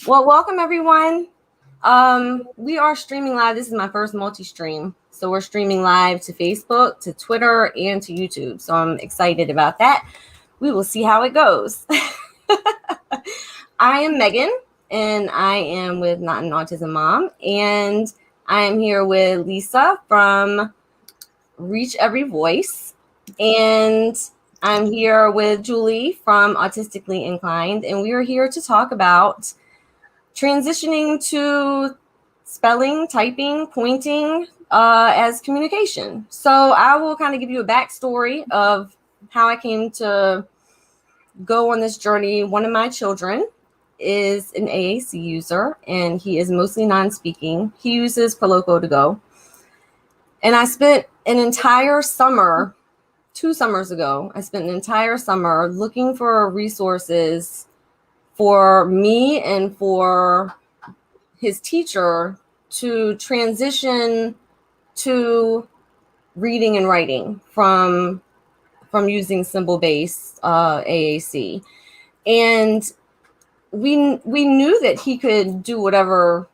Well, welcome everyone. We are streaming live. This is my first multi-stream. So we're streaming live to Facebook, to Twitter, and to YouTube. So I'm excited about that. We will see how it goes. I am Megan, and I am with Not an Autism Mom. And I am here with Lisa from Reach Every Voice. And I'm here with Julie from Autistically Inclined. And we are here to talk about transitioning to spelling, typing, pointing as communication. So I will kind of give you a backstory of how I came to go on this journey. One of my children is an AAC user, and he is mostly non-speaking. He uses Proloco to go. And I spent an entire summer, 2 summers ago, I spent an entire summer looking for resources for me and for his teacher to transition to reading and writing from using symbol-based AAC. And we knew that he could do whatever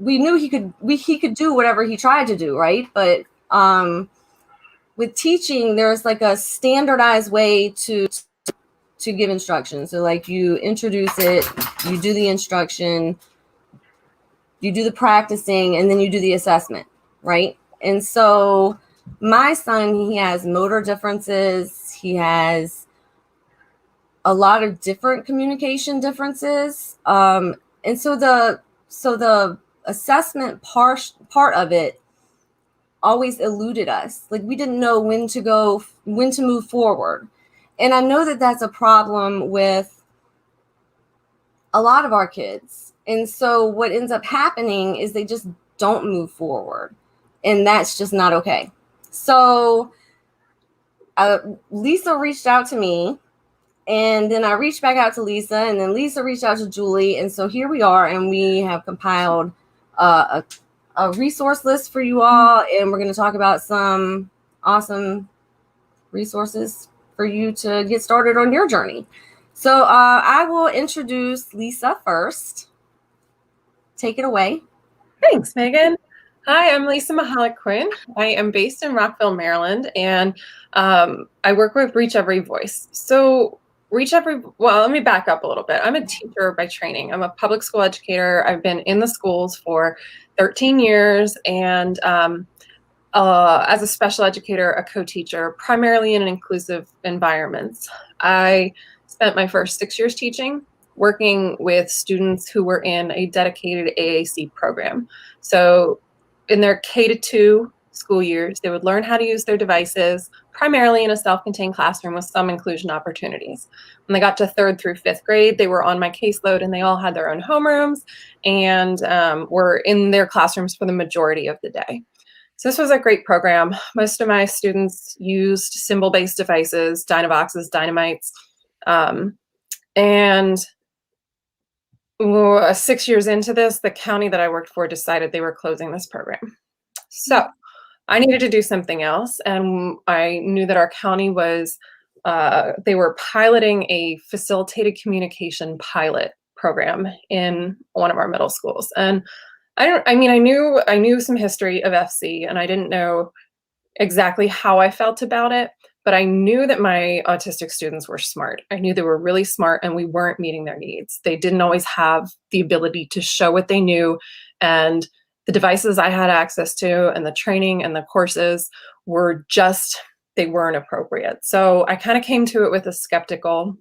he could do whatever he tried to do, right? But with teaching, there's like a standardized way to give instructions. So like you introduce it, you do the instruction, you do the practicing, and then you do the assessment, right? And so my son, he has motor differences. He has a lot of different communication differences. And so the assessment part of it always eluded us. Like we didn't know when to move forward. And I know that that's a problem with a lot of our kids. And so what ends up happening is they just don't move forward. And that's just not okay. So Lisa reached out to me, and then I reached back out to Lisa, and then Lisa reached out to Julie. And so here we are, and we have compiled a resource list for you all. And we're going to talk about some awesome resources for you to get started on your journey. So I will introduce Lisa first. Take it away. Thanks, Megan. Hi, I'm Lisa Mahalik-Quinn. I am based in Rockville, Maryland, and I work with Reach Every Voice. So let me back up a little bit. I'm a teacher by training. I'm a public school educator. I've been in the schools for 13 years, and as a special educator, a co-teacher, primarily in inclusive environments. I spent my first 6 years teaching, working with students who were in a dedicated AAC program. So in their K-2 school years, they would learn how to use their devices, primarily in a self-contained classroom with some inclusion opportunities. When they got to 3rd through 5th grade, they were on my caseload, and they all had their own homerooms and were in their classrooms for the majority of the day. So this was a great program. Most of my students used symbol-based devices, Dynavoxes, Dynamites, and 6 years into this, the county that I worked for decided they were closing this program. So I needed to do something else, and I knew that our county was, they were piloting a facilitated communication pilot program in one of our middle schools. And I knew some history of FC, and I didn't know exactly how I felt about it, but I knew that my autistic students were smart. I knew they were really smart, and we weren't meeting their needs. They didn't always have the ability to show what they knew, and the devices I had access to and the training and the courses were just, they weren't appropriate. So I kind of came to it with a skeptical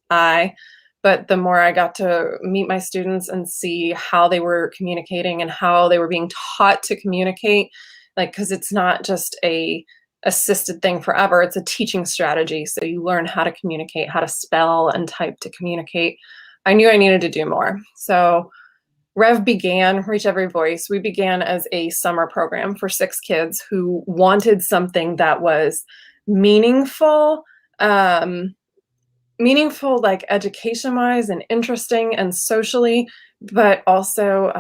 eye. But the more I got to meet my students and see how they were communicating and how they were being taught to communicate, like, because it's not just a assisted thing forever, it's a teaching strategy. So you learn how to communicate, how to spell and type to communicate. I knew I needed to do more. So Reach Every Voice, we began as a summer program for 6 kids who wanted something that was meaningful, meaningful, like education-wise and interesting and socially, but also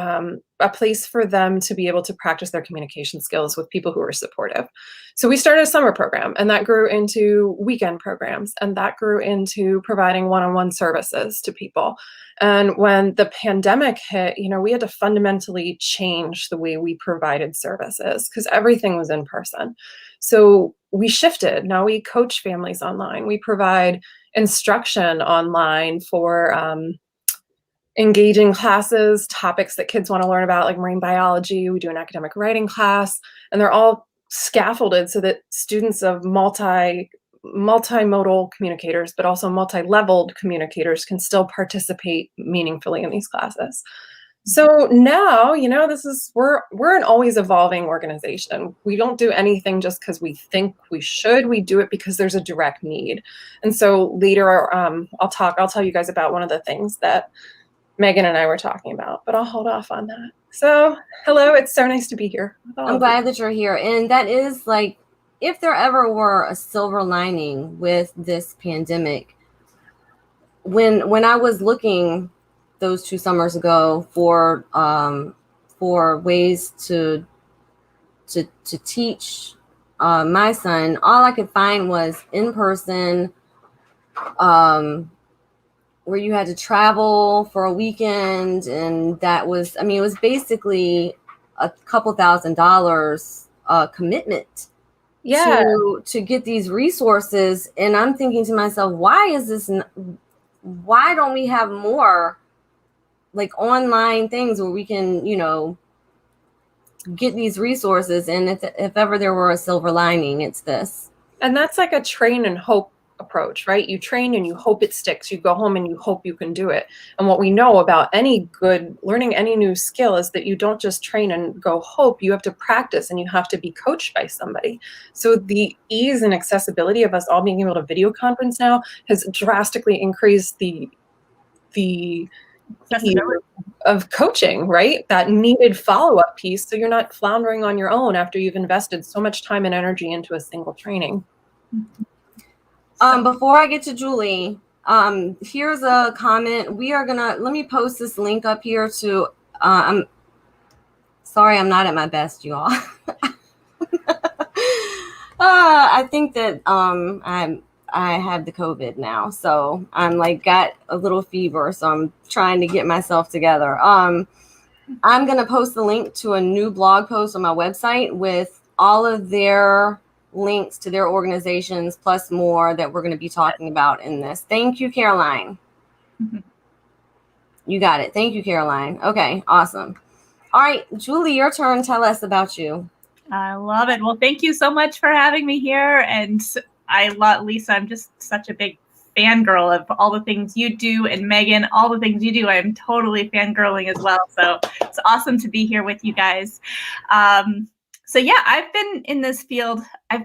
a place for them to be able to practice their communication skills with people who are supportive. So we started a summer program, and that grew into weekend programs, and that grew into providing one-on-one services to people. And when the pandemic hit, we had to fundamentally change the way we provided services because everything was in person. So we shifted. Now we coach families online. We provide instruction online for engaging classes, topics that kids want to learn about, like marine biology. We do an academic writing class, and they're all scaffolded so that students of multimodal communicators, but also multi-leveled communicators can still participate meaningfully in these classes. So now, we're an always evolving organization. We don't do anything just because we think we should. We do it because there's a direct need. And so later, I'll tell you guys about one of the things that Megan and I were talking about, but I'll hold off on that. So, hello, it's so nice to be here. I'm glad that you're here. And that is like, if there ever were a silver lining with this pandemic, when I was looking those 2 summers ago for ways to teach my son, all I could find was in person, where you had to travel for a weekend, and that was, it was basically a couple $1,000s commitment to get these resources. And I'm thinking to myself, why don't we have more like online things where we can, get these resources? And if ever there were a silver lining, it's this. And that's like a train and hope approach, right? You train and you hope it sticks. You go home and you hope you can do it. And what we know about learning any new skill is that you don't just train and go hope. You have to practice and you have to be coached by somebody. So the ease and accessibility of us all being able to video conference now has drastically increased the of coaching, right? That needed follow-up piece, so you're not floundering on your own after you've invested so much time and energy into a single training. Before I get to Julie, here's a comment. Let me post this link up here to, I'm sorry, I'm not at my best, you all. I think that I have the COVID now, so I'm like got a little fever, so I'm trying to get myself together. I'm gonna post the link to a new blog post on my website with all of their links to their organizations plus more that we're going to be talking about in this. Thank you, Caroline. Mm-hmm. You got it. Thank you, Caroline. Okay, awesome. All right, Julie, your turn. Tell us about you. I love it. Well, thank you so much for having me here. And I love Lisa. I'm just such a big fangirl of all the things you do, and Megan, all the things you do. I'm totally fangirling as well. So it's awesome to be here with you guys. So yeah, I've been in this field.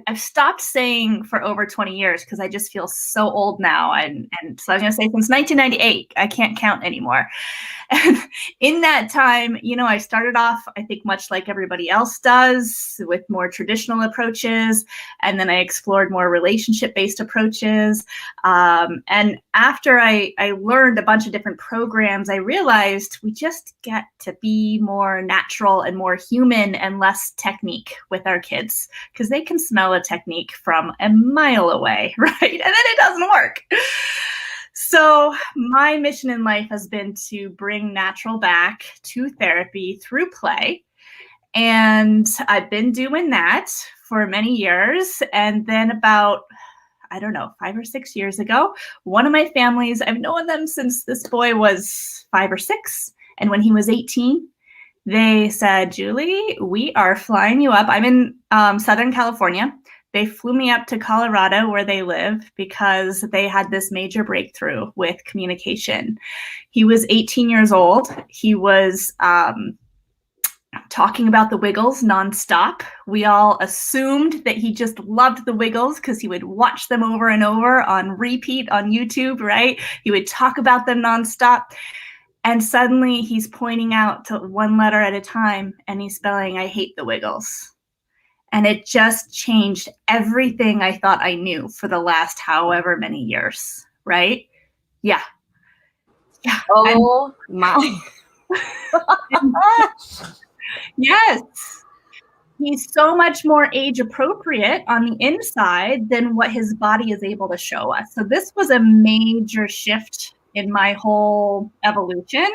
I've stopped saying for over 20 years because I just feel so old now. And so I was going to say since 1998, I can't count anymore. And in that time, I started off, I think, much like everybody else does, with more traditional approaches. And then I explored more relationship-based approaches. And after I learned a bunch of different programs, I realized we just get to be more natural and more human and less technique with our kids, because they can smell a technique from a mile away, right? And then it doesn't work. So my mission in life has been to bring natural back to therapy through play. And I've been doing that for many years. And then about, 5 or 6 years ago, one of my families, I've known them since this boy was 5 or 6. And when he was 18, they said, Julie, we are flying you up. I'm in Southern California. They flew me up to Colorado where they live because they had this major breakthrough with communication. He was 18 years old. He was talking about the Wiggles nonstop. We all assumed that he just loved the Wiggles because he would watch them over and over on repeat on YouTube, right? He would talk about them nonstop. And suddenly he's pointing out to one letter at a time and he's spelling, I hate the Wiggles. And it just changed everything I thought I knew for the last however many years, right? Yeah. Yeah. Oh my. Yes. He's so much more age appropriate on the inside than what his body is able to show us. So this was a major shift in my whole evolution.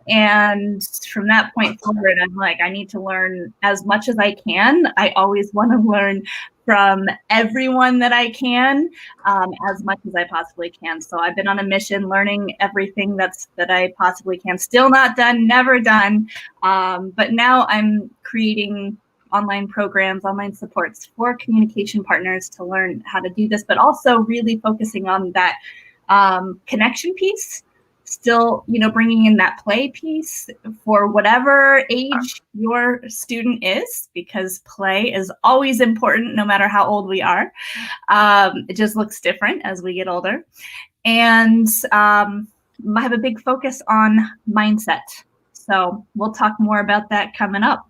And from that point forward, I'm like, I need to learn as much as I can. I always want to learn from everyone that I can, as much as I possibly can. So I've been on a mission learning everything that I possibly can. Still not done, never done. But now I'm creating online programs, online supports for communication partners to learn how to do this, but also really focusing on that connection piece. Still, bringing in that play piece for whatever age your student is, because play is always important no matter how old we are. It just looks different as we get older. And I have a big focus on mindset. So we'll talk more about that coming up.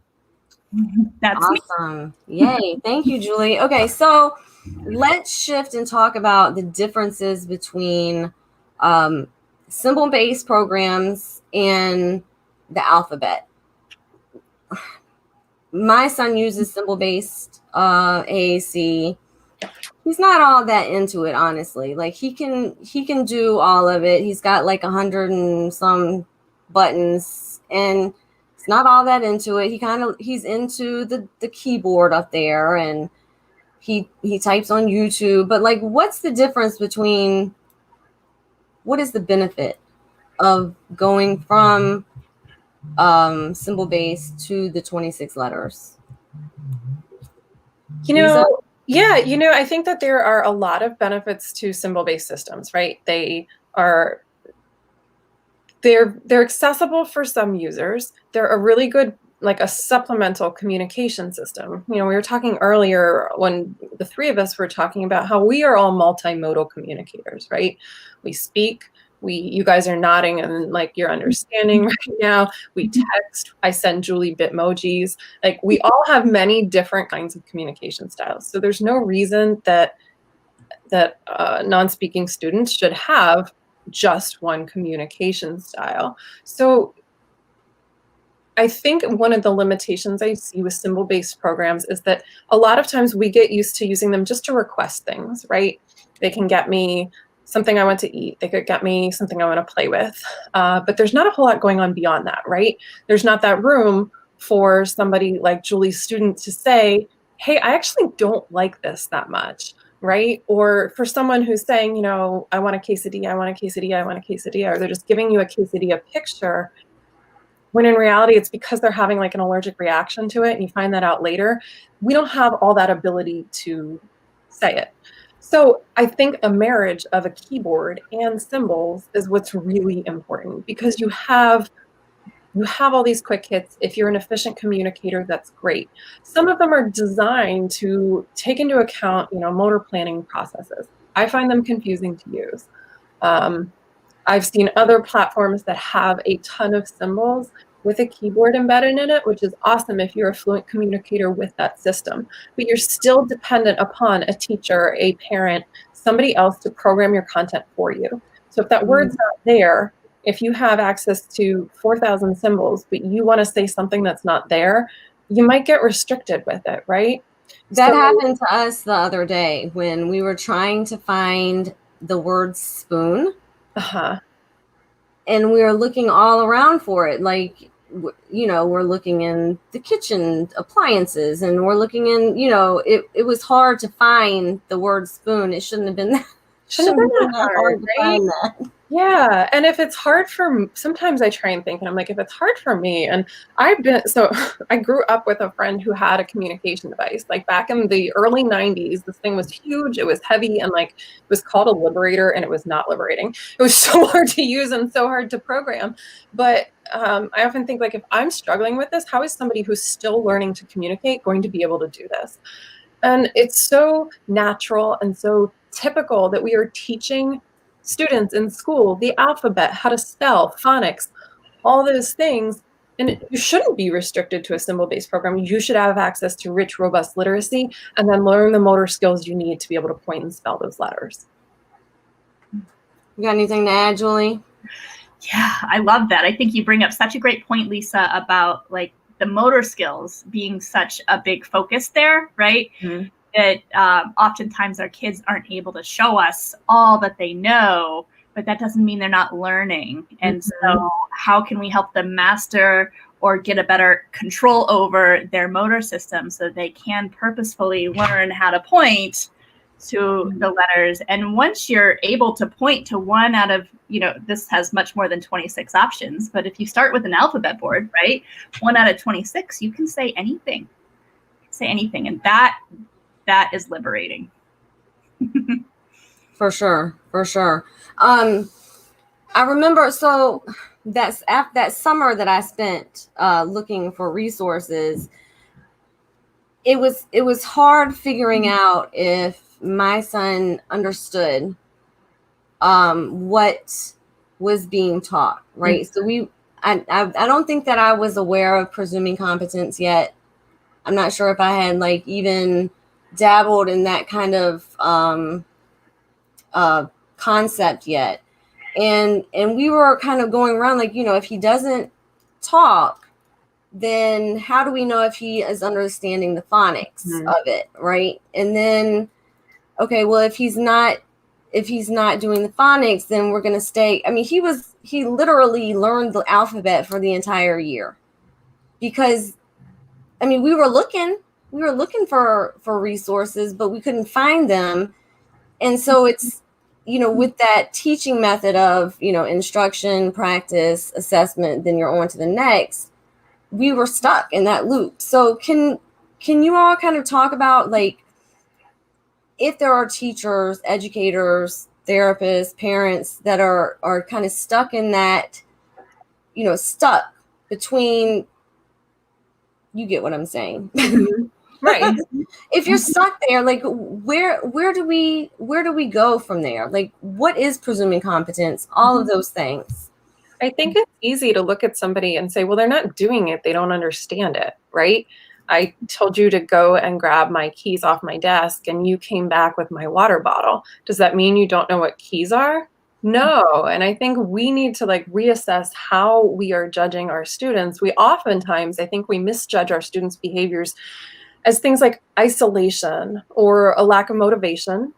That's awesome. Yay. Thank you, Julie. Okay, so let's shift and talk about the differences between symbol-based programs and the alphabet. My son uses symbol-based AAC. He's not all that into it, honestly. Like he can do all of it. He's got like 100 and some buttons, and he's not all that into it. He's into the keyboard up there, and he types on YouTube. But like, what's the difference between, what is the benefit of going from symbol-based to the 26 letters? Yeah, I think that there are a lot of benefits to symbol-based systems, right? They're accessible for some users. They're a really good, like a supplemental communication system. We were talking earlier when the three of us were talking about how we are all multimodal communicators, right? We speak, you guys are nodding and like you're understanding right now. We text, I send Julie Bitmojis. Like we all have many different kinds of communication styles. So there's no reason that non-speaking students should have just one communication style. So I think one of the limitations I see with symbol-based programs is that a lot of times we get used to using them just to request things, right? They can get me something I want to eat. They could get me something I want to play with. But there's not a whole lot going on beyond that, right? There's not that room for somebody like Julie's student to say, hey, I actually don't like this that much, right? Or for someone who's saying, I want a quesadilla, I want a quesadilla, I want a quesadilla, or they're just giving you a quesadilla picture, when in reality, it's because they're having like an allergic reaction to it, and you find that out later. We don't have all that ability to say it. So I think a marriage of a keyboard and symbols is what's really important, because you have all these quick hits. If you're an efficient communicator, that's great. Some of them are designed to take into account, motor planning processes. I find them confusing to use. I've seen other platforms that have a ton of symbols with a keyboard embedded in it, which is awesome if you're a fluent communicator with that system. But you're still dependent upon a teacher, a parent, somebody else to program your content for you. So if that word's not there, if you have access to 4,000 symbols, but you want to say something that's not there, you might get restricted with it, right? That happened to us the other day when we were trying to find the word spoon. And we were looking all around for it. Like, we're looking in the kitchen appliances, and we're looking in, it was hard to find the word spoon. It shouldn't have been that. Shouldn't have been that hard to find that. Yeah. And if it's hard sometimes I try and think, and I'm like, if it's hard for me, and I grew up with a friend who had a communication device, like back in the early 90s, this thing was huge. It was heavy, and like, it was called a Liberator, and it was not liberating. It was so hard to use and so hard to program. But I often think, like, if I'm struggling with this, how is somebody who's still learning to communicate going to be able to do this? And it's so natural and so typical that we are teaching students in school the alphabet, how to spell, phonics, all those things. And you shouldn't be restricted to a symbol-based program. You should have access to rich, robust literacy, and then learn the motor skills you need to be able to point and spell those letters. You got anything to add, Julie? Yeah, I love that. I think you bring up such a great point, Lisa, about like the motor skills being such a big focus there, right? Mm-hmm. That oftentimes our kids aren't able to show us all that they know, but that doesn't mean they're not learning. And so how can we help them master or get a better control over their motor system so they can purposefully learn how to point to the letters? And once you're able to point to one out of, this has much more than 26 options, but if you start with an alphabet board, right, 1 out of 26, you can say anything. And that is liberating. For sure. I remember, so that summer that I spent looking for resources, it was hard figuring out if my son understood what was being taught, right? So I don't think that I was aware of presuming competence yet. I'm not sure if I had like even dabbled in that kind of concept yet. And we were kind of going around like, if he doesn't talk, then how do we know if he is understanding the phonics of it, right? And then, okay, well, if he's not doing the phonics, then we're going to stay. I mean, he literally learned the alphabet for the entire year because, I mean, we were looking for resources, but we couldn't find them. And so it's, with that teaching method of, instruction, practice, assessment, then you're on to the next, we were stuck in that loop. So can you all kind of talk about like, if there are teachers, educators, therapists, parents that are kind of stuck in that, stuck between, you get what I'm saying. Right. If you're stuck there, like where do we go from there? Like, what is presuming competence? All of those things. I think it's easy to look at somebody and say, well, they're not doing it. They don't understand it, right? I told you to go and grab my keys off my desk and you came back with my water bottle. Does that mean you don't know what keys are? No. And I think we need to like reassess how we are judging our students. I think we misjudge our students' behaviors as things like isolation or a lack of motivation,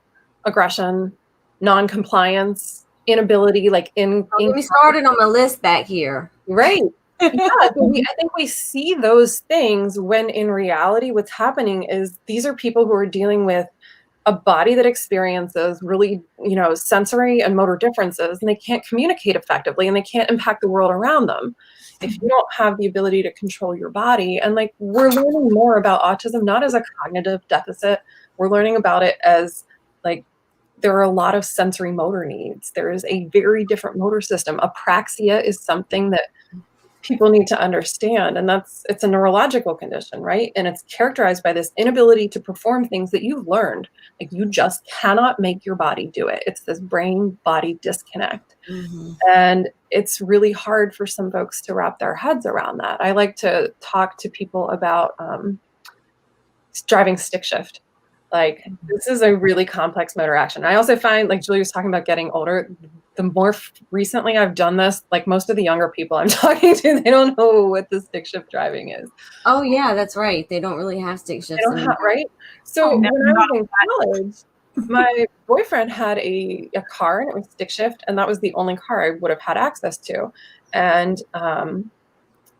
aggression, non-compliance, inability, like we started on the list back here. Right. Yeah, I think we see those things when in reality what's happening is these are people who are dealing with a body that experiences really, sensory and motor differences, and they can't communicate effectively and they can't impact the world around them if you don't have the ability to control your body. And like, we're learning more about autism, not as a cognitive deficit. We're learning about it as like, there are a lot of sensory motor needs. There is a very different motor system. Apraxia is something that people need to understand. And it's a neurological condition, right? And it's characterized by this inability to perform things that you've learned. Like you just cannot make your body do it. It's this brain-body disconnect. And it's really hard for some folks to wrap their heads around that. I like to talk to people about driving stick shift. Like this is a really complex motor action. I also find, like Julie was talking about getting older, the more recently I've done this, like most of the younger people I'm talking to, they don't know what the stick shift driving is. Oh yeah, that's right. They don't really have stick shifts. Right? So when I was in college, my boyfriend had a car and it was stick shift, and that was the only car I would have had access to. And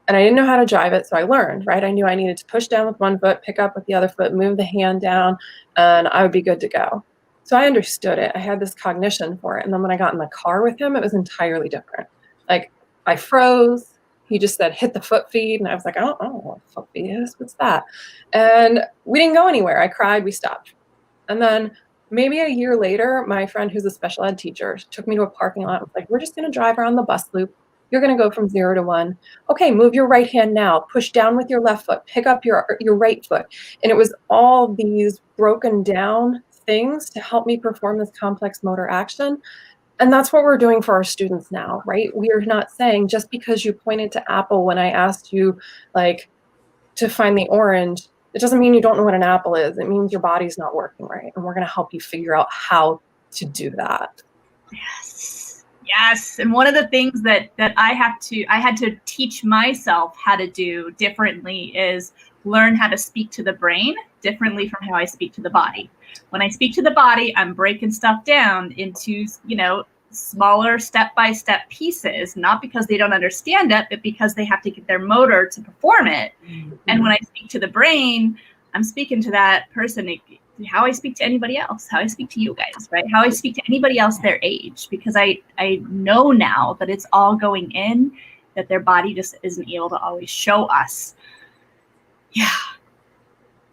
I didn't know how to drive it, so I learned, right? I knew I needed to push down with one foot, pick up with the other foot, move the hand down, and I would be good to go. So I understood it. I had this cognition for it. And then when I got in the car with him, it was entirely different. Like I froze. He just said, hit the foot feed. And I was like, I don't know what foot feed is. What's that? And we didn't go anywhere. I cried. We stopped. And then maybe a year later, my friend who's a special ed teacher took me to a parking lot and was like, we're just going to drive around the bus loop. You're going to go from 0 to 1. Okay, move your right hand now. Push down with your left foot. Pick up your right foot. And it was all these broken down things to help me perform this complex motor action. And that's what we're doing for our students now, right? We are not saying just because you pointed to apple when I asked you like to find the orange, it doesn't mean you don't know what an apple is. It means your body's not working right. And we're going to help you figure out how to do that. Yes. Yes, and one of the things that I had to teach myself how to do differently is learn how to speak to the brain differently from how I speak to the body. When I speak to the body, I'm breaking stuff down into, smaller step-by-step pieces, not because they don't understand it, but because they have to get their motor to perform it. Mm-hmm. And when I speak to the brain, I'm speaking to that person how I speak to anybody else, how I speak to you guys, right? How I speak to anybody else their age, because I know now that it's all going in, that their body just isn't able to always show us. Yeah.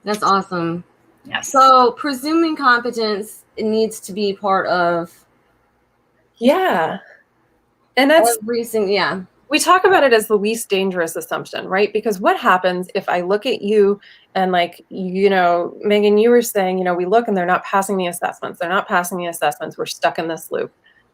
That's awesome. Yes. So presuming competence, it needs to be part of. Yeah. And that's everything. Yeah. We talk about it as the least dangerous assumption, right? Because what happens if I look at you and Megan, you were saying, we look and they're not passing the assessments. They're not passing the assessments. We're stuck in this loop.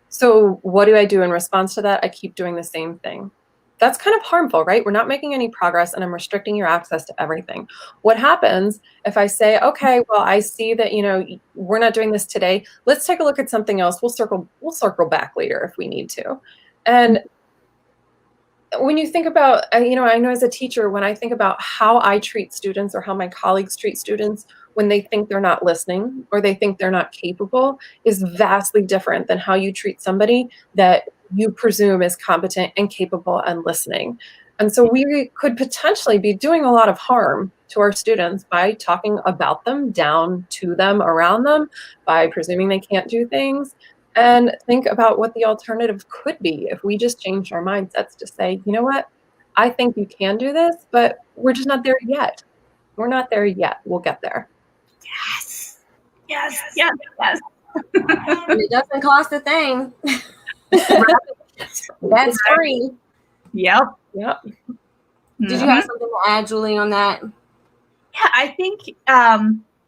So what do I do in response to that? I keep doing the same thing. That's kind of harmful, right? We're not making any progress and I'm restricting your access to everything. What happens if I say, okay, well, I see that, we're not doing this today. Let's take a look at something else. We'll circle back later if we need to. And when you think about, I know as a teacher, when I think about how I treat students or how my colleagues treat students when they think they're not listening or they think they're not capable is vastly different than how you treat somebody that you presume is competent and capable and listening. And so we could potentially be doing a lot of harm to our students by talking about them, down to them, around them, by presuming they can't do things. And think about what the alternative could be if we just changed our mindsets to say, you know what, I think you can do this, but we're just not there yet. We're not there yet. We'll get there. Yes. Yes. Yes. Yes. It doesn't cost a thing. That's free. Yep. Yep. Did you have something to add, Julie, on that? Yeah, I think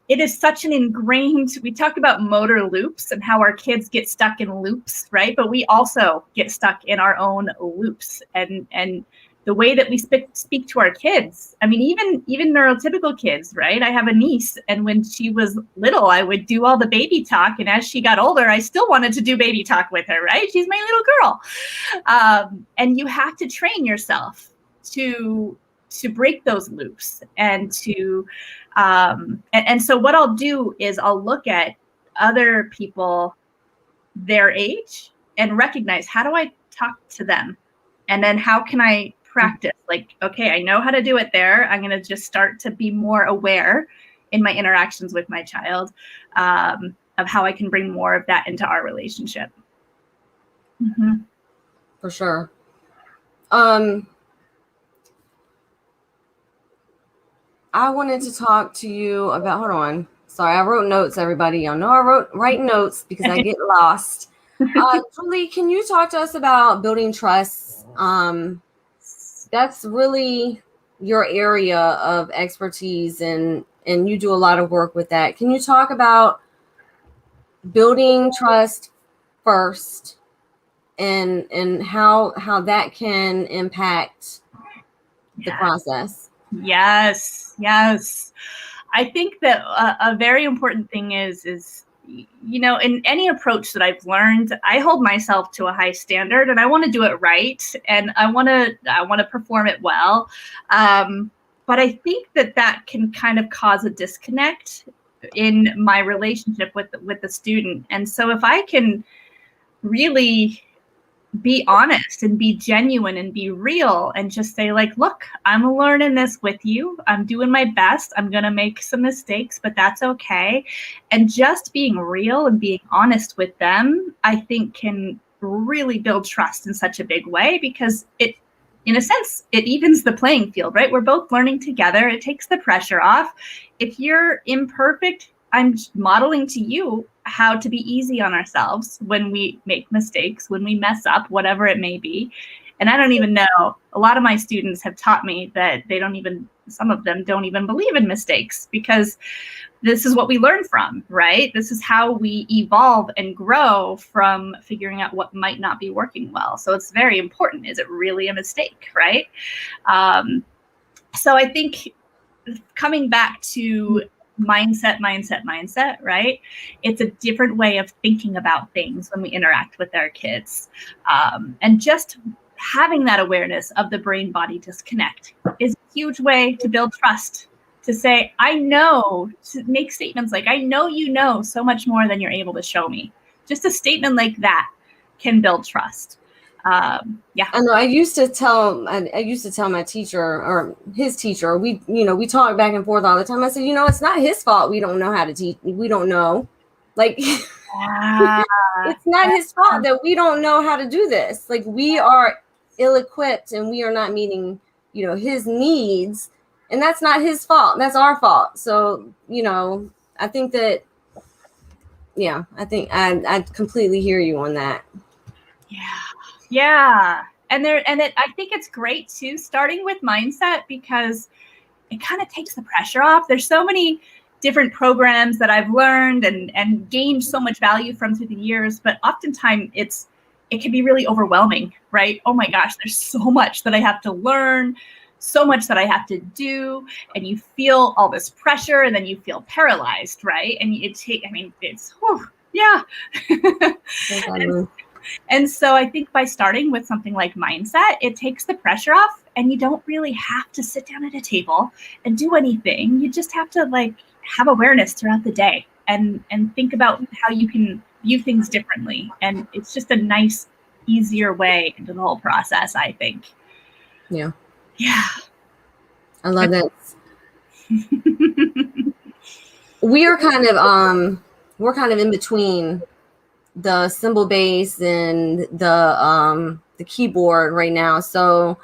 it is such an ingrained, we talked about motor loops and how our kids get stuck in loops, right? But we also get stuck in our own loops and the way that we speak to our kids. I mean, even neurotypical kids, right? I have a niece, and when she was little, I would do all the baby talk. And as she got older, I still wanted to do baby talk with her, right? She's my little girl. And you have to train yourself to break those loops and to and so what I'll do is I'll look at other people their age and recognize, how do I talk to them? And then how can I practice? Like, okay, I know how to do it there. I'm going to just start to be more aware in my interactions with my child of how I can bring more of that into our relationship. Mm-hmm. For sure. I wanted to talk to you about, hold on. Sorry, I wrote notes, everybody. Y'all know I write notes because I get lost. Julie, can you talk to us about building trust? That's really your area of expertise and you do a lot of work with that. Can you talk about building trust first and how that can impact the process? Yes. I think that a very important thing is, in any approach that I've learned, I hold myself to a high standard and I want to do it right. And I want to perform it well. But I think that can kind of cause a disconnect in my relationship with the student. And so if I can really be honest and be genuine and be real and just say, like, look, I'm learning this with you. I'm doing my best. I'm going to make some mistakes, but that's okay. And just being real and being honest with them, I think can really build trust in such a big way, because it, in a sense, it evens the playing field, right? We're both learning together. It takes the pressure off. If you're imperfect, I'm modeling to you how to be easy on ourselves when we make mistakes, when we mess up, whatever it may be. And I don't even know, a lot of my students have taught me that some of them don't even believe in mistakes, because this is what we learn from, right? This is how we evolve and grow from figuring out what might not be working well. So it's very important. Is it really a mistake, right? So I think coming back to mindset, right? It's a different way of thinking about things when we interact with our kids. And just having that awareness of the brain-body disconnect is a huge way to build trust, to say, I know, to make statements like, I know you know so much more than you're able to show me. Just a statement like that can build trust. Yeah. I know. I used to tell my teacher or his teacher, we talk back and forth all the time. I said, it's not his fault. We don't know how to teach. We don't know. Like, it's not his fault that we don't know how to do this. Like, we are ill-equipped and we are not meeting, his needs, and that's not his fault. That's our fault. So, I think that, I think I completely hear you on that. Yeah. And I think it's great too, starting with mindset, because it kind of takes the pressure off. There's so many different programs that I've learned and gained so much value from through the years, but oftentimes it can be really overwhelming, right? Oh my gosh, there's so much that I have to learn, so much that I have to do, and you feel all this pressure, and then you feel paralyzed, right? And it's, whew, yeah. And so I think by starting with something like mindset, it takes the pressure off, and you don't really have to sit down at a table and do anything. You just have to have awareness throughout the day and think about how you can view things differently. And it's just a nice, easier way into the whole process, I think. Yeah. Yeah. I love that. We're kind of in between the symbol base and the keyboard right now. So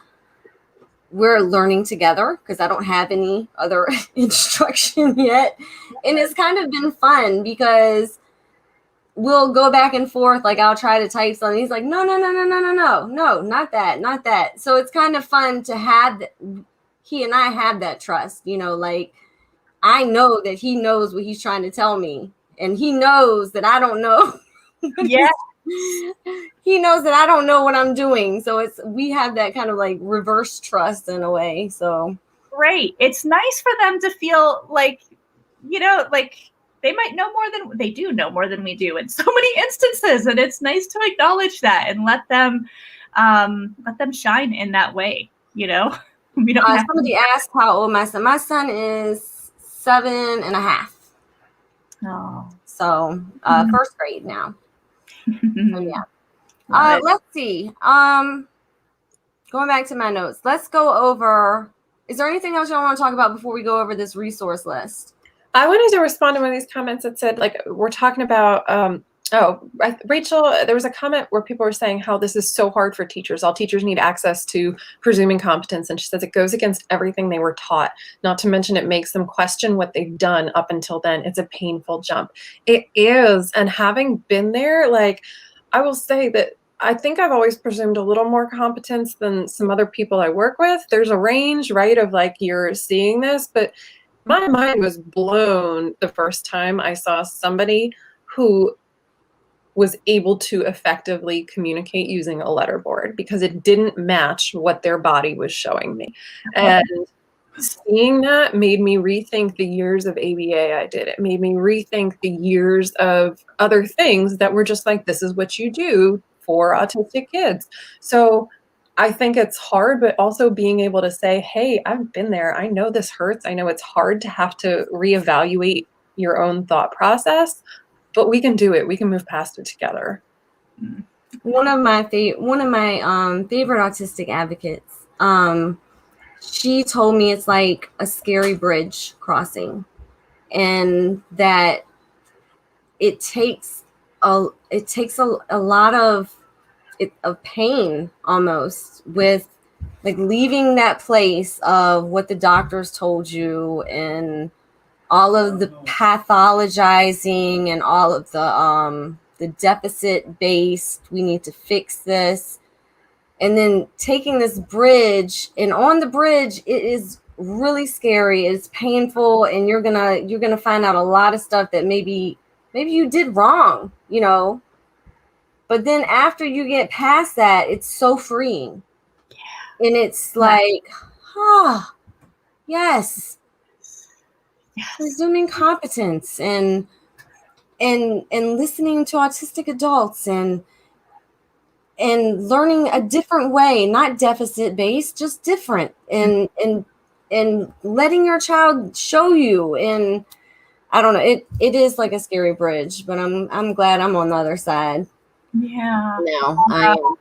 we're learning together because I don't have any other instruction yet. And it's kind of been fun because we'll go back and forth. Like, I'll try to type something. He's like, no, not that. So it's kind of fun to have he and I have that trust, like, I know that he knows what he's trying to tell me, and he knows that I don't know. Yeah. He knows that I don't know what I'm doing. So we have that kind of reverse trust in a way. So great. It's nice for them to feel like, they might know more than they do know more than we do in so many instances. And it's nice to acknowledge that and let them shine in that way. We don't have somebody asked how old my son is 7.5. Oh. So first grade now. So, yeah. Let's see. Going back to my notes, let's go over. Is there anything else y'all want to talk about before we go over this resource list? I wanted to respond to one of these comments that said, we're talking about, Rachel, there was a comment where people were saying how this is so hard for teachers. All teachers need access to presuming competence. And she says it goes against everything they were taught, not to mention it makes them question what they've done up until then. It's a painful jump. It is. And having been there, I will say that I think I've always presumed a little more competence than some other people I work with. There's a range, right, of you're seeing this, but my mind was blown the first time I saw somebody who was able to effectively communicate using a letterboard because it didn't match what their body was showing me. And seeing that made me rethink the years of ABA I did. It made me rethink the years of other things that were just this is what you do for autistic kids. So I think it's hard, but also being able to say, hey, I've been there. I know this hurts. I know it's hard to have to reevaluate your own thought process, but we can do it. We can move past it together. One of my favorite autistic advocates, she told me it's like a scary bridge crossing, and that it takes a lot of pain almost with leaving that place of what the doctors told you and all of the pathologizing and all of the deficit based, we need to fix this, and then taking this bridge, and on the bridge it is really scary, it's painful, and you're gonna find out a lot of stuff that maybe you did wrong, but then after you get past that, it's so freeing. And it's yes. resuming competence and listening to autistic adults and learning a different way, not deficit based, just different, and letting your child show you. And I don't know, it is like a scary bridge, but I'm glad I'm on the other side. Yeah. Now I am.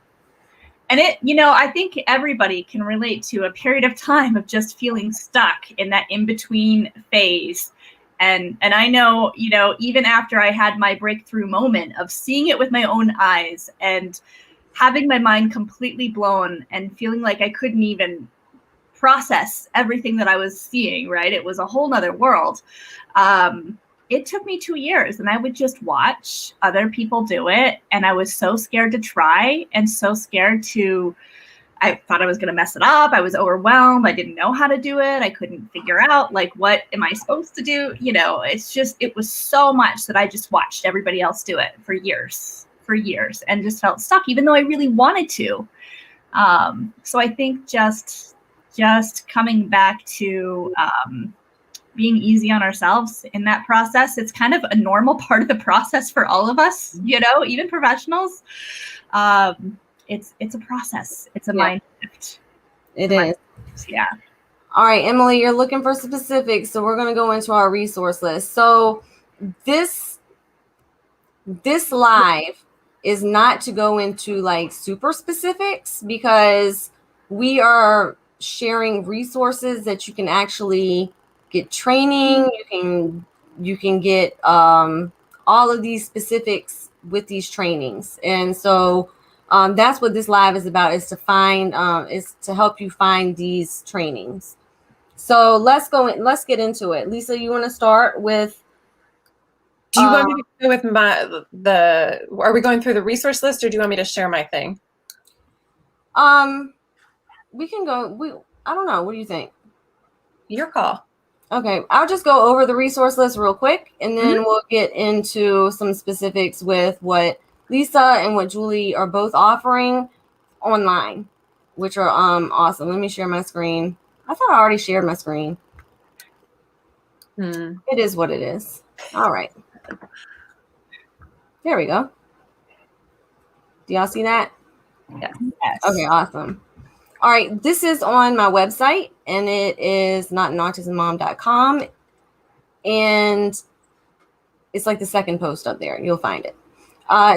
And I think everybody can relate to a period of time of just feeling stuck in that in-between phase. And I know, even after I had my breakthrough moment of seeing it with my own eyes and having my mind completely blown and feeling like I couldn't even process everything that I was seeing, right? It was a whole nother world. It took me 2 years, and I would just watch other people do it. And I was so scared to try and so scared I thought I was going to mess it up. I was overwhelmed. I didn't know how to do it. I couldn't figure out, like, what am I supposed to do? It was so much that I just watched everybody else do it for years and just felt stuck, even though I really wanted to. So I think just coming back to being easy on ourselves in that process. It's kind of a normal part of the process for all of us, even professionals. It's a process. It's a mind shift. It is. Yeah. All right, Emily, you're looking for specifics, so we're going to go into our resource list. So this live is not to go into like super specifics, because we are sharing resources that you can actually get training. You can get all of these specifics with these trainings. And so that's what this live is about, is to help you find these trainings. So let's get into it. Lisa, you want to start with? Do you want me to go with are we going through the resource list, or do you want me to share my thing? We can go, I don't know. What do you think? Your call. Okay, I'll just go over the resource list real quick, and then we'll get into some specifics with what Lisa and what Julie are both offering online, which are awesome. Let me share my screen. I thought I already shared my screen. It is what it is. All right. There we go. Do y'all see that? Yes. Okay, awesome. All right, this is on my website, and it is nonspeaking.com, and it's like the second post up there. You'll find it.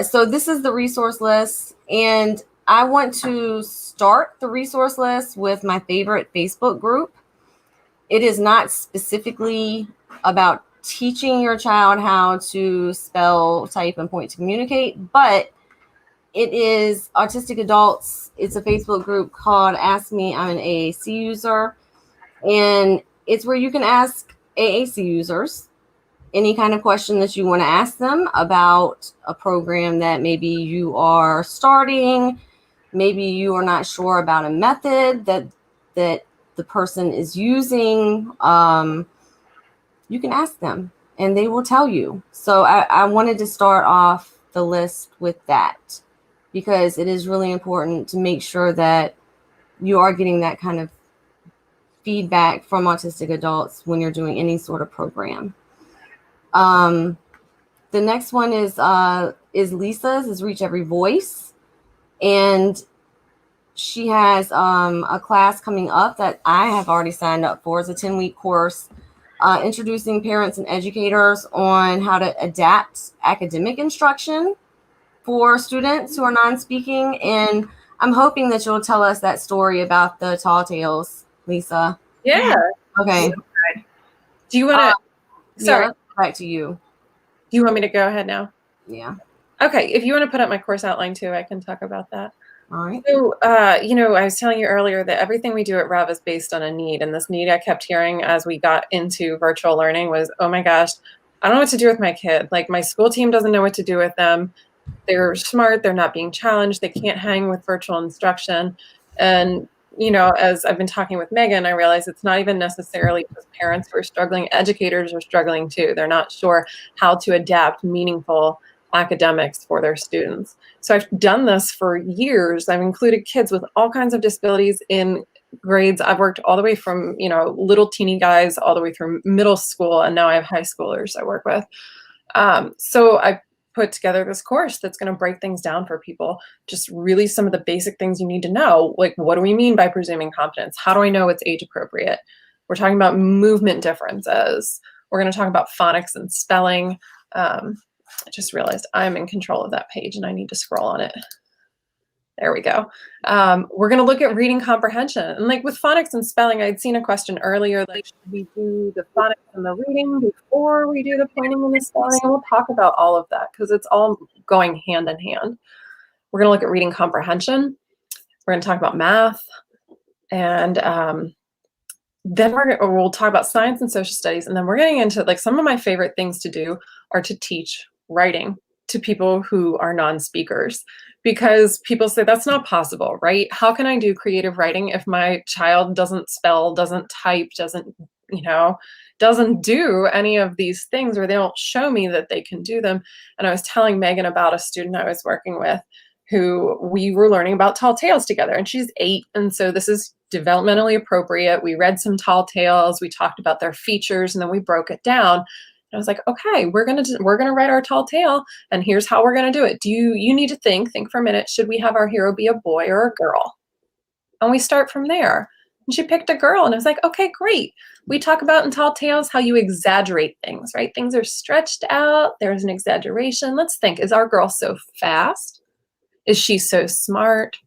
So this is the resource list, and I want to start the resource list with my favorite Facebook group. It is not specifically about teaching your child how to spell, type, and point to communicate, but it is autistic adults. It's a Facebook group called Ask Me. I'm an AAC user, and it's where you can ask AAC users any kind of question that you want to ask them about a program that maybe you are starting. Maybe you are not sure about a method that the person is using. You can ask them and they will tell you. So I wanted to start off the list with that, because it is really important to make sure that you are getting that kind of feedback from autistic adults when you're doing any sort of program. The next one is Lisa's, is Reach Every Voice. And she has a class coming up that I have already signed up for. It's a 10-week course introducing parents and educators on how to adapt academic instruction for students who are non-speaking. And I'm hoping that you'll tell us that story about the tall tales, Lisa. Yeah. Okay. Do you want to? Sorry. Yeah, back to you. Do you want me to go ahead now? Yeah. Okay. If you want to put up my course outline too, I can talk about that. All right. So, I was telling you earlier that everything we do at Rev is based on a need. And this need I kept hearing as we got into virtual learning was, oh my gosh, I don't know what to do with my kid. Like, my school team doesn't know what to do with them. They're smart. They're not being challenged. They can't hang with virtual instruction. And, as I've been talking with Megan, I realize it's not even necessarily just parents who are struggling. Educators are struggling too. They're not sure how to adapt meaningful academics for their students. So I've done this for years. I've included kids with all kinds of disabilities in grades. I've worked all the way from, little teeny guys all the way through middle school, and now I have high schoolers I work with. So I put together this course that's going to break things down for people, just really some of the basic things you need to know. Like, what do we mean by presuming competence? How do I know it's age appropriate? We're talking about movement differences. We're going to talk about phonics and spelling. I just realized I'm in control of that page and I need to scroll on it. There we go. We're going to look at reading comprehension. And like with phonics and spelling, I'd seen a question earlier, like, should we do the phonics and the reading before we do the pointing and the spelling? And we'll talk about all of that because it's all going hand in hand. We're going to look at reading comprehension. We're going to talk about math. And then we'll talk about science and social studies. And then we're getting into, like, some of my favorite things to do are to teach writing to people who are non-speakers, because people say that's not possible, right? How can I do creative writing if my child doesn't spell, doesn't type, doesn't do any of these things, or they don't show me that they can do them? And I was telling Megan about a student I was working with who we were learning about tall tales together, and she's 8. And so this is developmentally appropriate. We read some tall tales, we talked about their features, and then we broke it down. And I was like, okay, we're gonna write our tall tale, and here's how we're gonna do it. You need to think for a minute, should we have our hero be a boy or a girl? And we start from there. And she picked a girl, and I was like, okay, great. We talk about in tall tales how you exaggerate things, right? Things are stretched out, there's an exaggeration. Let's think, is our girl so fast? Is she so smart?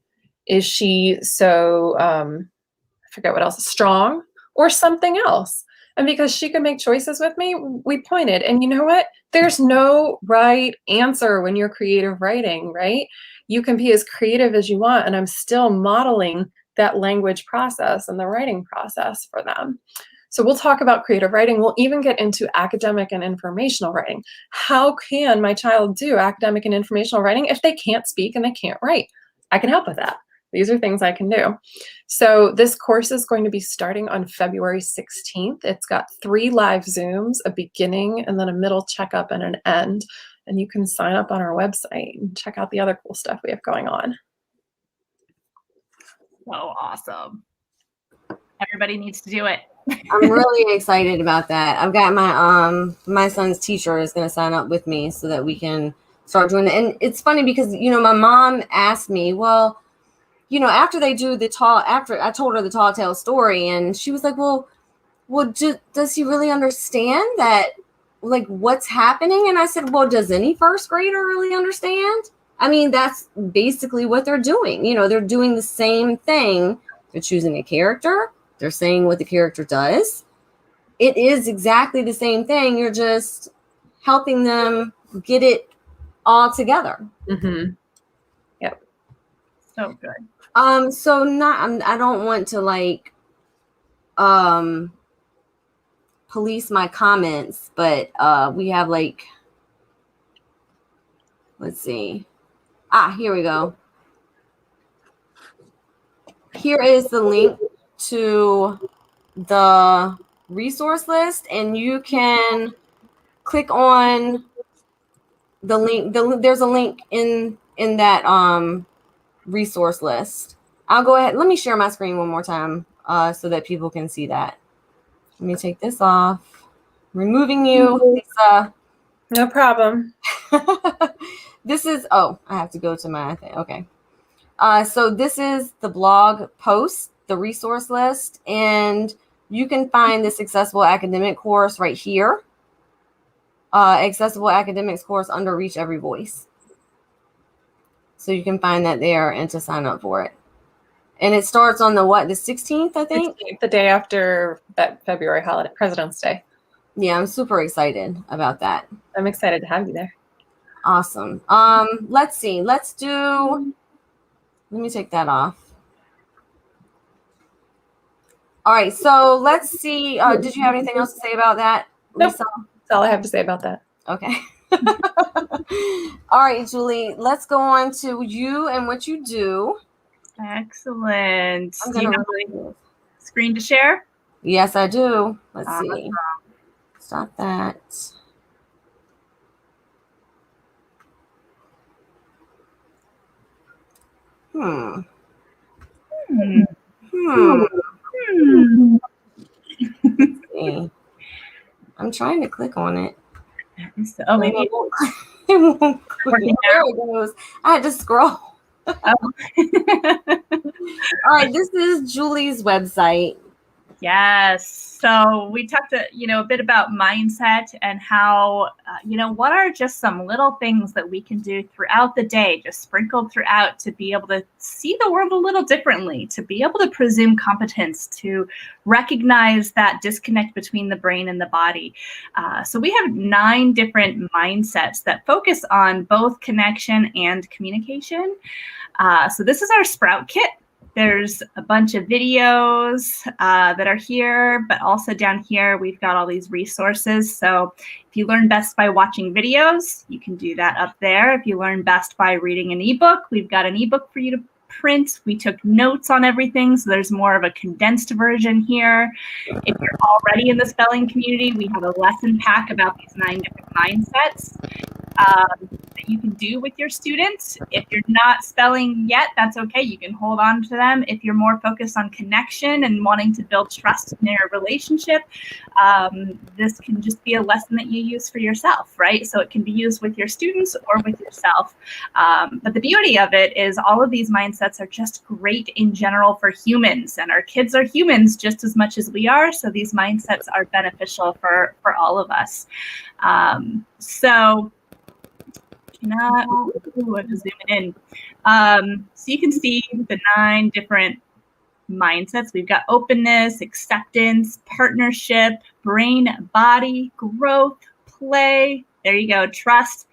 Is she so, I forget what else, strong, or something else? And because she could make choices with me, we pointed. And you know what? There's no right answer when you're creative writing, right? You can be as creative as you want, and I'm still modeling that language process and the writing process for them. So we'll talk about creative writing. We'll even get into academic and informational writing. How can my child do academic and informational writing if they can't speak and they can't write? I can help with that. These are things I can do. So this course is going to be starting on February 16th. It's got 3 live Zooms, a beginning, and then a middle checkup and an end. And you can sign up on our website and check out the other cool stuff we have going on. So awesome. Everybody needs to do it. I'm really excited about that. I've got my son's teacher is going to sign up with me so that we can start doing it. And it's funny because, my mom asked me, well, after they do after I told her the tall tale story, and she was like, well, does he really understand that, like, what's happening? And I said, well, does any first grader really understand? I mean, that's basically what they're doing. They're doing the same thing. They're choosing a character. They're saying what the character does. It is exactly the same thing. You're just helping them get it all together. Mm-hmm. Yep. So good. I don't want to police my comments, but we have let's see. Here we go. Here is the link to the resource list, and you can click on the link. There's a link in that resource list. I'll go ahead. Let me share my screen one more time so that people can see that. Let me take this off. Removing you, Lisa. No problem. This is, I have to go to my thing. Okay. So this is the blog post, the resource list, and you can find this accessible academic course right here. Accessible academics course under Reach Every Voice. So you can find that there and to sign up for it. And it starts on the 16th, I think? 16th, the day after that February holiday, President's Day. Yeah, I'm super excited about that. I'm excited to have you there. Awesome. Let's see. Let me take that off. All right, so let's see. Did you have anything else to say about that, Lisa? Nope. That's all I have to say about that. Okay. All right, Julie, let's go on to you and what you do. Excellent. I'm Do you gonna have my screen to share? Yes, I do. Let's Awesome. see. Stop that. See. I'm trying to click on it. Oh, maybe it won't click. Working There it goes. I had to scroll. Oh. All right, this is Julie's website. Yes. So we talked a bit about mindset and how, what are just some little things that we can do throughout the day, just sprinkled throughout, to be able to see the world a little differently, to be able to presume competence, to recognize that disconnect between the brain and the body. So we have 9 different mindsets that focus on both connection and communication. So this is our Sprout Kit. There's a bunch of videos that are here, but also down here, we've got all these resources. So if you learn best by watching videos, you can do that up there. If you learn best by reading an ebook, we've got an ebook for you to print. We took notes on everything, so there's more of a condensed version here. If you're already in the spelling community, we have a lesson pack about these 9 different mindsets that you can do with your students. If you're not spelling yet, that's okay. You can hold on to them. If you're more focused on connection and wanting to build trust in your relationship, this can just be a lesson that you use for yourself, right? So it can be used with your students or with yourself. But the beauty of it is all of these mindsets are just great in general for humans, and our kids are humans just as much as we are. So these mindsets are beneficial for all of us. So I'm zooming in. So you can see the 9 different mindsets. We've got openness, acceptance, partnership, brain, body, growth, play. There you go. Trust,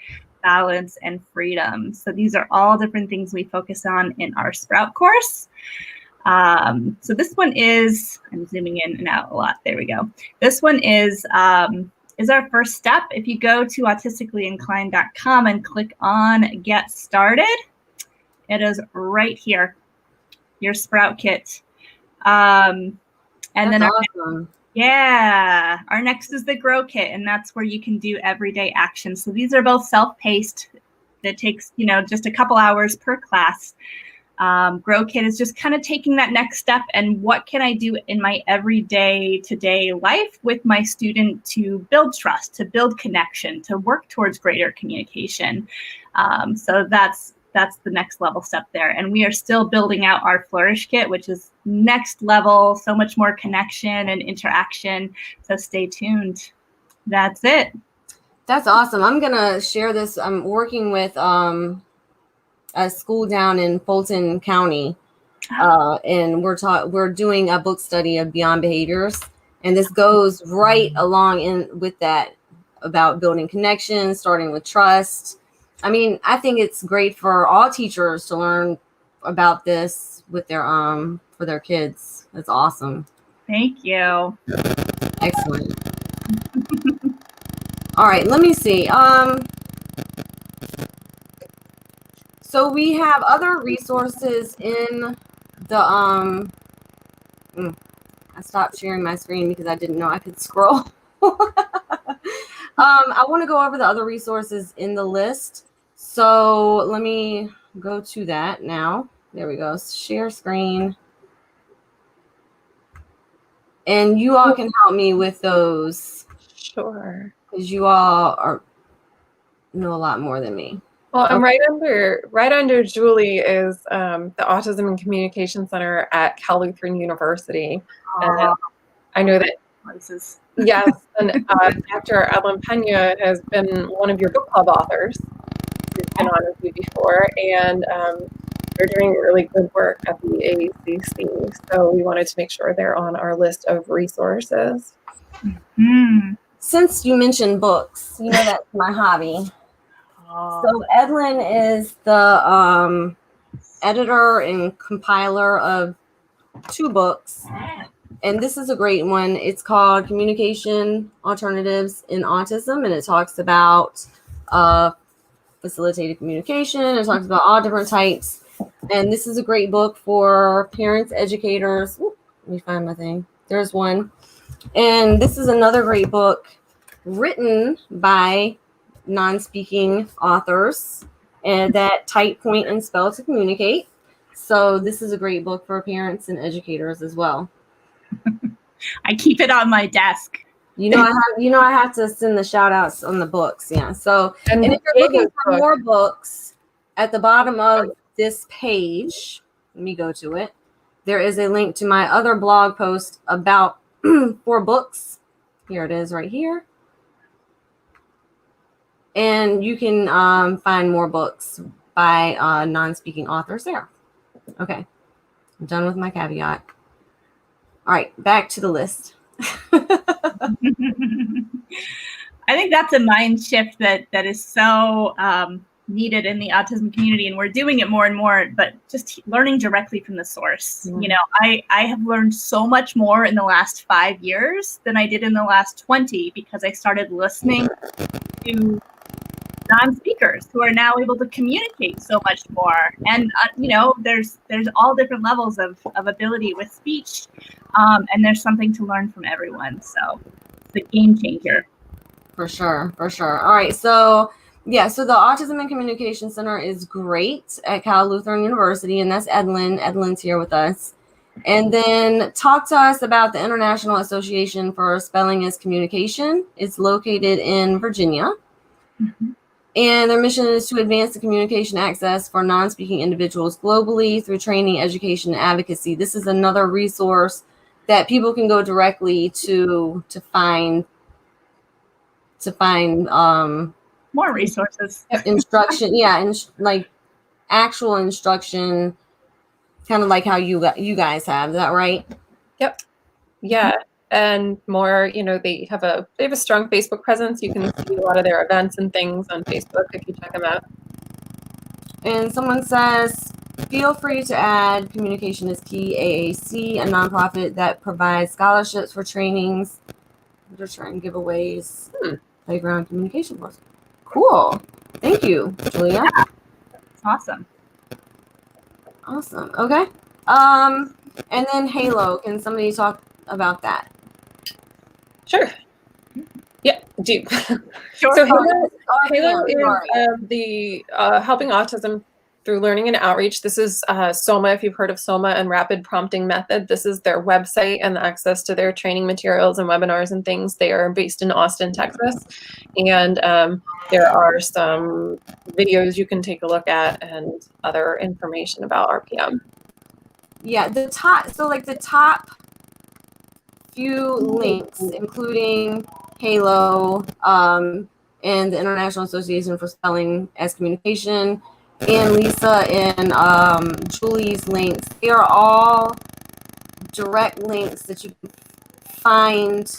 balance, and freedom. So these are all different things we focus on in our Sprout course. So this one is, I'm zooming in and out a lot. There we go. This one is our first step. If you go to autisticallyinclined.com and click on Get Started, it is right here, your Sprout Kit. And That's then awesome. our next is the Grow Kit, and that's where you can do everyday actions. So these are both self-paced. That takes, just a couple hours per class. Grow Kit is just kind of taking that next step and what can I do in my everyday today life with my student to build trust, to build connection, to work towards greater communication. So that's the next level step there. And we are still building out our Flourish Kit, which is next level, so much more connection and interaction. So stay tuned. That's it. That's awesome. I'm going to share this. I'm working with a school down in Fulton County, and we're doing a book study of Beyond Behaviors, and this goes right along in with that about building connections, starting with trust. I mean, I think it's great for all teachers to learn about this with their for their kids. That's awesome. Thank you. Excellent. All right, let me see. So we have other resources in the I stopped sharing my screen because I didn't know I could scroll. I want to go over the other resources in the list. So let me go to that now. There we go. Share screen. And you all can help me with those. Sure. Because you all know a lot more than me. Well, and right under Julie is the Autism and Communication Center at Cal Lutheran University. And I know that yes, and Dr. Ellen Pena has been one of your book club authors. She's been on with you before, and they're doing really good work at the AACC. So we wanted to make sure they're on our list of resources. Mm-hmm. Since you mentioned books, that's my hobby. So Edlin is the editor and compiler of 2 books, and this is a great one. It's called Communication Alternatives in Autism, and it talks about facilitated communication. It talks about all different types, and this is a great book for parents, educators. Ooh, let me find my thing. There's one. And this is another great book written by non-speaking authors and that type, point, and spell to communicate. So this is a great book for parents and educators as well. I keep it on my desk. I have to send the shout outs on the books. Yeah. So, and if you're looking for more books, at the bottom of this page, let me go to it. There is a link to my other blog post about 4 books. Here it is right here. And you can find more books by non-speaking authors there. Okay. I'm done with my caveat. All right, back to the list. I think that's a mind shift that is so needed in the autism community, and we're doing it more and more, but just learning directly from the source. You know, I have learned so much more in the last 5 years than I did in the last 20 because I started listening to non-speakers who are now able to communicate so much more. And you know, there's all different levels of ability with speech, and there's something to learn from everyone. So it's a game changer. For sure. All right, so yeah, so the Autism and Communication Center is great at Cal Lutheran University, and that's Edlin. Edlin's here with us. And then talk to us about the International Association for Spelling as Communication. It's located in Virginia. Mm-hmm. And their mission is to advance the communication access for non-speaking individuals globally through training, education, and advocacy. This is another resource that people can go directly to find more resources, instruction. Yeah, and like actual instruction, kind of like how you guys have. Is that right? Yep. Yeah. And more, you know, they have a strong Facebook presence. You can see a lot of their events and things on Facebook if you check them out. And someone says, feel free to add Communication is Key AAC, a nonprofit that provides scholarships for trainings, just trying giveaways, playground communication course. Cool. Thank you, Julia. It's awesome. Okay. And then Halo. Can somebody talk about that? Sure. Yeah, do. Sure. So Halo is the Helping Autism Through Learning and Outreach. This is SOMA, if you've heard of SOMA and Rapid Prompting Method. This is their website and access to their training materials and webinars and things. They are based in Austin, Texas. And there are some videos you can take a look at and other information about RPM. Yeah, the top few links, including Halo, and the International Association for Spelling as Communication, and Lisa and Julie's links. They are all direct links that you can find.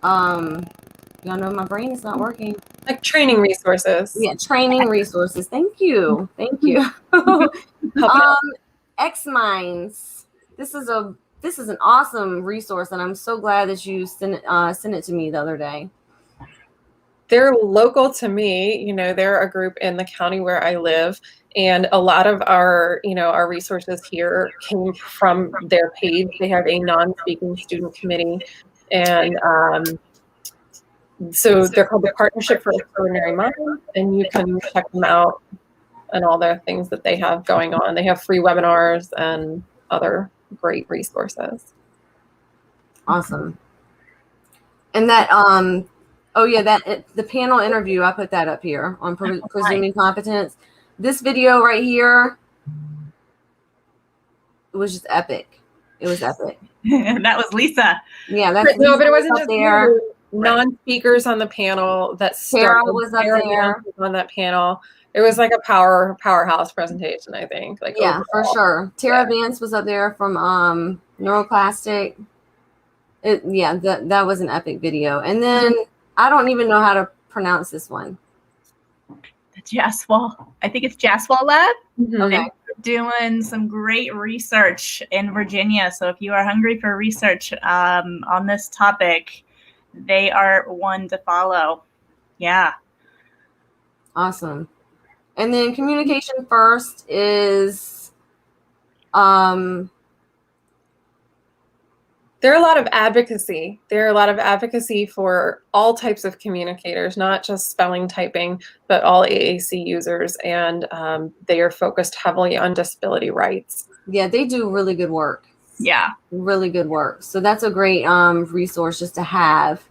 Y'all know my brain is not working. Like training resources. Yeah, training resources. Thank you. X-Minds. This is an awesome resource, and I'm so glad that you sent it to me the other day. They're local to me. You know, they're a group in the county where I live, and a lot of our resources here came from their page. They have a non-speaking student committee, and so they're called the Partnership for Extraordinary Minds, and you can check them out and all their things that they have going on. They have free webinars and other great resources. Awesome. And that the panel interview, I put that up here on presuming competence. This video right here, it was just epic. It was epic. That was Lisa. Yeah, that's no, but it wasn't just there. Non-speakers on the panel. That Sarah was up there on that panel. It was like a powerhouse presentation, I think. Like, yeah, overall. for sure. Tara Vance was up there from Neuroplastic. That was an epic video. And then I don't even know how to pronounce this one. The Jaswal. I think it's Jaswal Lab. Mm-hmm. Okay. Doing some great research in Virginia. So if you are hungry for research on this topic, they are one to follow. Yeah. Awesome. And then Communication First is they're There are a lot of advocacy. There are a lot of advocacy for all types of communicators, not just spelling typing, but all AAC users, and they are focused heavily on disability rights. Yeah, they do really good work. Yeah. Really good work. So that's a great resource just to have.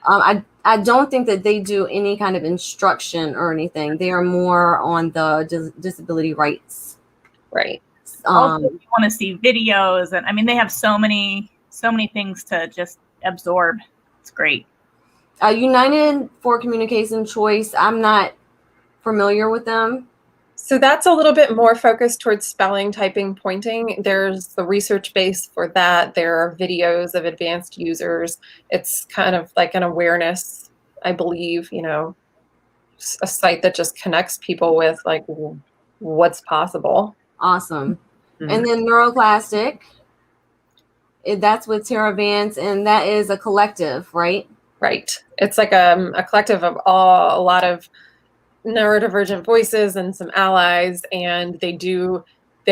I don't think that they do any kind of instruction or anything. They are more on the disability rights. Right. Also, if you want to see videos, and I mean, they have so many things to just absorb. It's great. United for Communication Choice, I'm not familiar with them. So that's a little bit more focused towards spelling, typing, pointing. There's the research base for that. There are videos of advanced users. It's kind of like an awareness, I believe, you know, a site that just connects people with like what's possible. Awesome. Mm-hmm. And then Neuroplastic, that's with Tara Vance, and that is a collective, right? Right. It's like a collective of a lot of neurodivergent voices and some allies, and they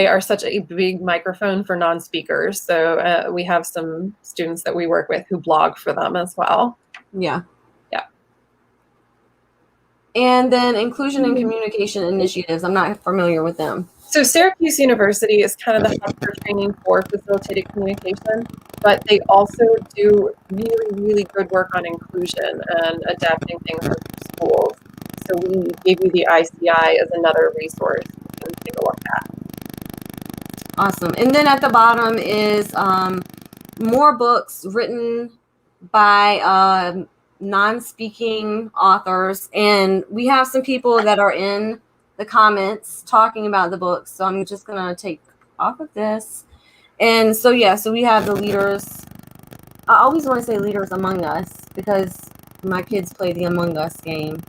are such a big microphone for non-speakers. So we have some students that we work with who blog for them as well. Yeah. Yeah. And then Inclusion and Communication Initiatives. I'm not familiar with them. So Syracuse University is kind of the hub for training for facilitated communication, but they also do really, really good work on inclusion and adapting things for schools. So we gave you the ICI as another resource you can take a look at. Awesome. And then at the bottom is more books written by non-speaking authors. And we have some people that are in the comments talking about the books. So I'm just going to take off of this. And so, yeah, so we have the leaders. I always want to say leaders among us because my kids play the Among Us game.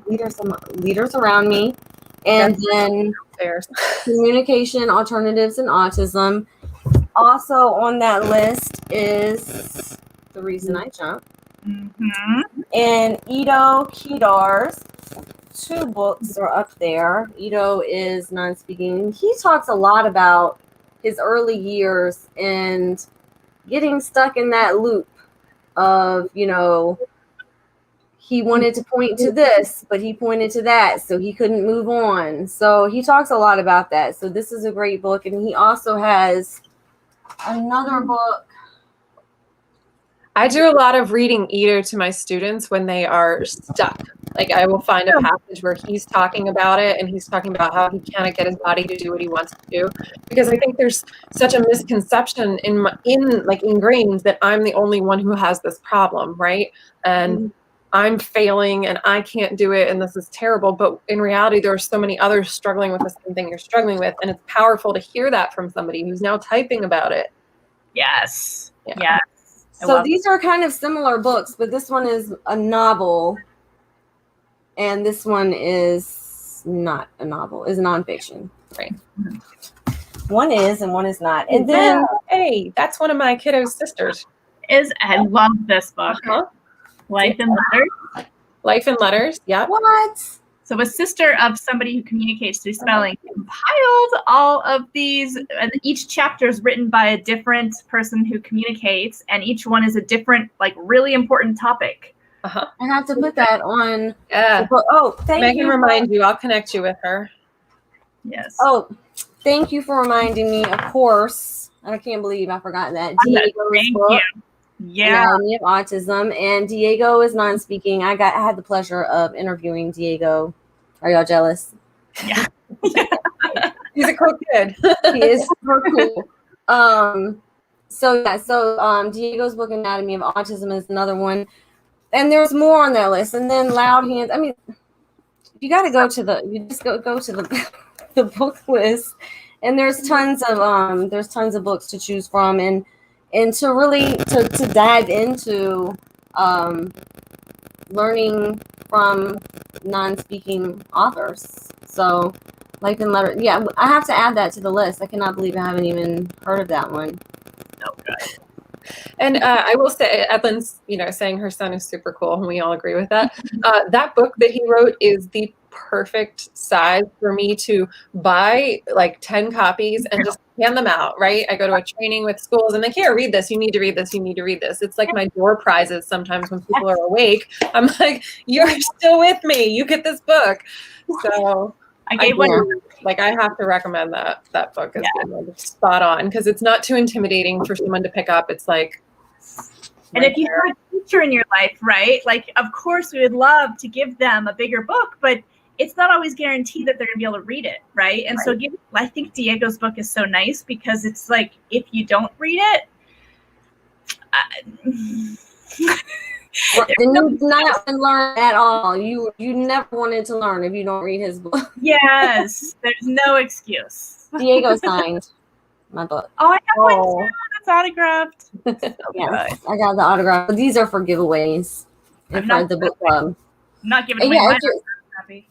leaders around me. And then Communication Alternatives in Autism. Also on that list is The Reason I Jump. Mm-hmm. And Ido Kedar's 2 books are up there. Ido is non-speaking. He talks a lot about his early years and getting stuck in that loop of, you know, he wanted to point to this, but he pointed to that, so he couldn't move on. So he talks a lot about that. So this is a great book. And he also has another book. I do a lot of reading Ido to my students when they are stuck. Like I will find a passage where he's talking about it and he's talking about how he cannot get his body to do what he wants to do. Because I think there's such a misconception ingrained that I'm the only one who has this problem, right? And I'm failing and I can't do it and this is terrible. But in reality, there are so many others struggling with the same thing you're struggling with. And it's powerful to hear that from somebody who's now typing about it. Yes. Yeah. Yes. So these are kind of similar books, but this one is a novel. And this one is not a novel, is nonfiction. Right. One is and one is not. And then, hey, that's one of my kiddos' sisters. I love this book. Uh-huh. Life in Letters. Life in Letters, yeah. What? So a sister of somebody who communicates through spelling compiled all of these, and each chapter is written by a different person who communicates, and each one is a different, like, really important topic. Uh-huh. I have to put that on. Yeah. Oh, thank you. Megan, remind you. I'll connect you with her. Yes. Oh, thank you for reminding me. Of course, I can't believe I forgot that. Diego's book. Yeah. Anatomy of Autism, and Diego is non-speaking. I had the pleasure of interviewing Diego. Are y'all jealous? Yeah. He's a cool kid. He is super cool. So Diego's book Anatomy of Autism is another one. And there's more on that list. And then Loud Hands. I mean, you got to go to the book list. And there's tons of books to choose from, and to really to dive into learning from non-speaking authors. So Life in Letters. Yeah, I have to add that to the list. I cannot believe I haven't even heard of that one. Okay. And I will say, Edlin's, saying her son is super cool, and we all agree with that. That book that he wrote is the perfect size for me to buy like 10 copies and just hand them out, right? I go to a training with schools and like, here, read this. You need to read this. You need to read this. It's like my door prizes sometimes when people are awake. I'm like, you're still with me. You get this book. So I gave one. Like, I have to recommend that book is like spot on because it's not too intimidating for someone to pick up. It's like, and if you have a teacher in your life, right? Like, of course, we would love to give them a bigger book, but it's not always guaranteed that they're going to be able to read it, right? And so I think Diego's book is so nice because it's like, if you don't read it, then you not learn at all. You never wanted to learn if you don't read his book. Yes, there's no excuse. Diego signed my book. Oh, I have one too. That's autographed. Yes, I got the autograph. These are for giveaways and for the book club. I'm not giving away mine. Happy.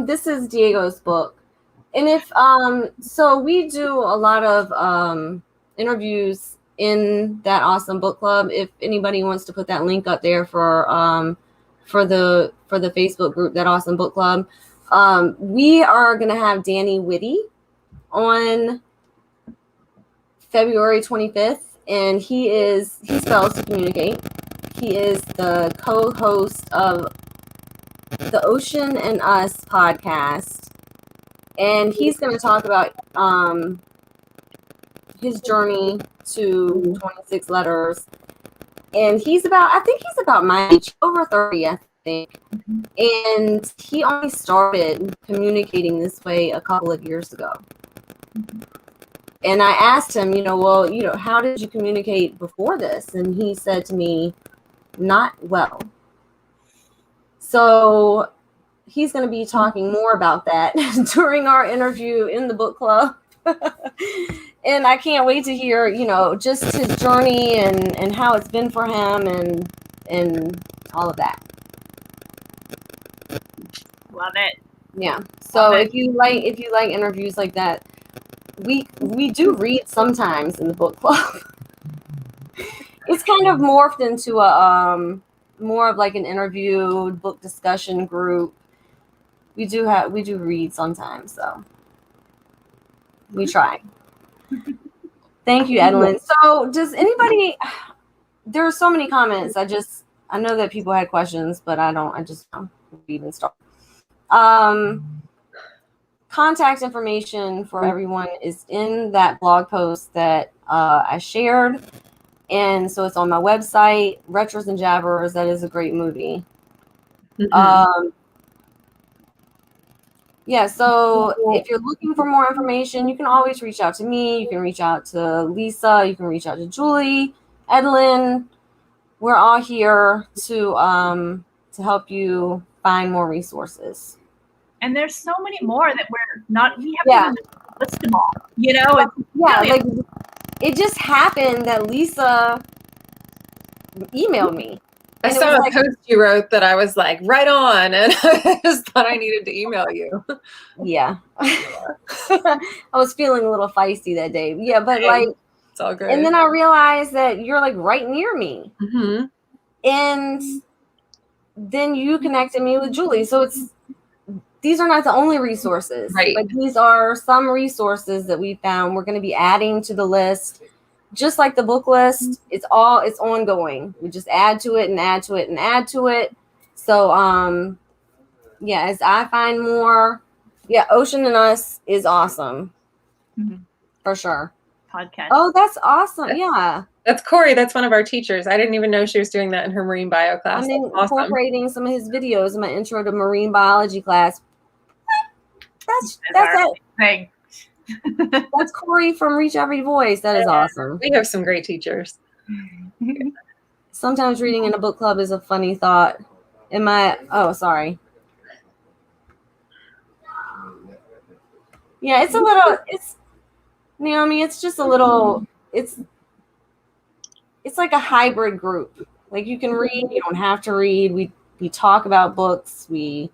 This is Diego's book, and if so we do a lot of interviews in that awesome book club. If anybody wants to put that link up there for the Facebook group, that awesome book club, we are gonna have Danny Whitty on February 25th, and he spells to communicate. He is the co-host of the Ocean and Us podcast, and he's going to talk about his journey to 26 letters. And I think he's about my age, over 30, I think. And he only started communicating this way a couple of years ago. And I asked him, how did you communicate before this? And he said to me, not well. So he's going to be talking more about that during our interview in the book club. And I can't wait to hear, just his journey and how it's been for him and all of that. Love it. Yeah. So if you like interviews like that, we do read sometimes in the book club. It's kind of morphed into a more of like an interview book discussion group. We do read sometimes, so we try. Thank you, Edelyn. So does anybody, there are so many comments. I know that people had questions, but I just don't even start. Contact information for everyone is in that blog post that I shared. And so it's on my website, Retros and Jabbers. That is a great movie. Mm-hmm. So if you're looking for more information, you can always reach out to me. You can reach out to Lisa. You can reach out to Julie, Edelyn. We're all here to help you find more resources. And there's so many more that we haven't even listed them all. It just happened that Lisa emailed me. I saw a post you wrote that I was like, right on. And I just thought I needed to email you. Yeah. I was feeling a little feisty that day. Yeah, but it's all good. And then I realized that you're like right near me. Mm-hmm. And then you connected me with Julie. So these are not the only resources, right? But these are some resources that we found. We're going to be adding to the list, just like the book list. It's ongoing. We just add to it and add to it and add to it. So, as I find more, Ocean and Us is awesome, for sure. Podcast. Oh, that's awesome! Yeah, that's Corey. That's one of our teachers. I didn't even know she was doing that in her marine bio class. I'm incorporating some of his videos in my intro to marine biology class. That's it. That's Corey from Reach Every Voice. That is awesome. We have some great teachers. Sometimes reading in a book club is a funny thought. Sorry. Yeah, Naomi, it's just a little, it's like a hybrid group. Like you can read, you don't have to read. We talk about books. We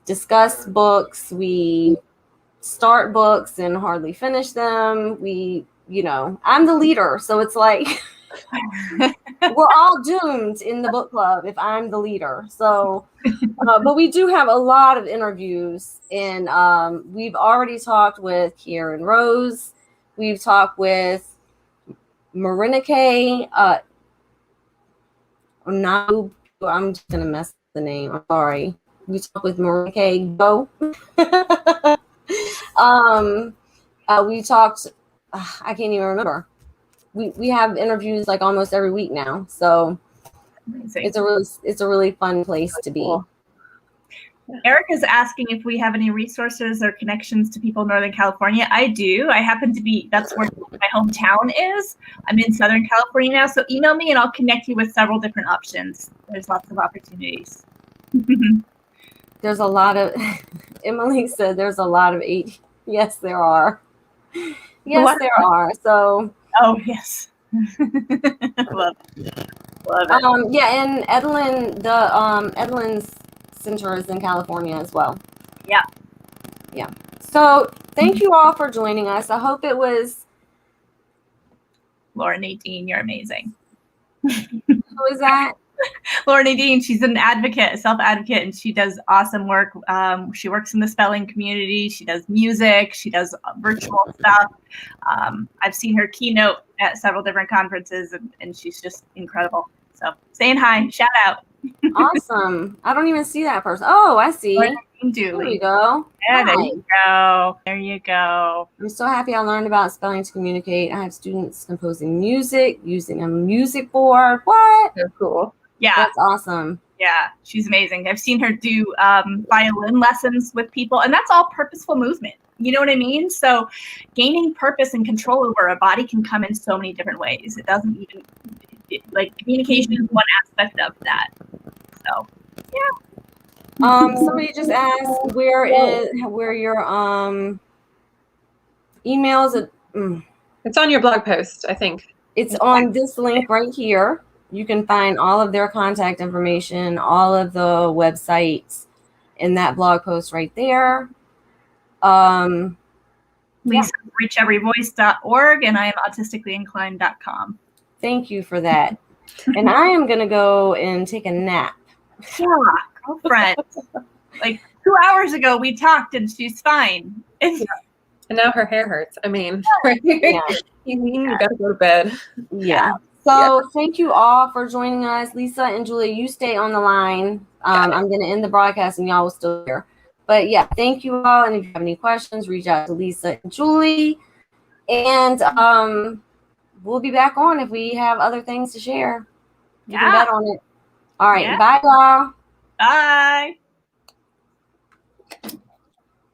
discuss books. We start books and hardly finish them. I'm the leader. So it's like, we're all doomed in the book club if I'm the leader. So, but we do have a lot of interviews, and we've already talked with Kieran Rose. We've talked with Marinike. Now I'm just gonna mess up the name. I'm sorry. We talked with Marinike Go. We talked. I can't even remember. We have interviews like almost every week now, so Amazing. it's a really fun place to be. Cool. Erica's asking if we have any resources or connections to people in Northern California. I do. I happen to be, that's where my hometown is. I'm in Southern California now, so email me and I'll connect you with several different options. There's lots of opportunities. There's a lot of, Emily said there's a lot of eight. Yes, there are. Yes, What? there are. So. Oh, yes. Love it. Love it. Yeah, and Edlin's Center is in California as well. Yeah. Yeah. So thank you all for joining us. I hope it was. Laura Nadine, you're amazing. Who is that? Laura Nadine, she's an advocate, a self-advocate, and she does awesome work. She works in the spelling community. She does music. She does virtual stuff. I've seen her keynote at several different conferences, and she's just incredible. So saying hi, shout out. Awesome. I don't even see that person. Oh, I see. There you go. Yeah, there you go. There you go. I'm so happy I learned about spelling to communicate. I have students composing music, using a music board. What? So cool. Yeah. That's awesome. Yeah, she's amazing. I've seen her do violin lessons with people, and that's all purposeful movement. You know what I mean? So gaining purpose and control over a body can come in so many different ways. It doesn't even, like, communication is one aspect of that. So, yeah. Somebody just asked where your emails. It's on your blog post, I think. It's on this link right here. You can find all of their contact information, all of the websites in that blog post right there. Lisa, reacheveryvoice.org, and I am autisticallyinclined.com. Thank you for that. And I am going to go and take a nap. Yeah, girlfriend. Like 2 hours ago, we talked, and she's fine. And now her hair hurts. I mean, Yeah. you got to go to bed. Yeah. So thank you all for joining us. Lisa and Julie, you stay on the line. I'm going to end the broadcast and y'all will still hear. But yeah, thank you all. And if you have any questions, reach out to Lisa and Julie. And we'll be back on if we have other things to share. You can bet on it. All right. Bye, y'all. Bye.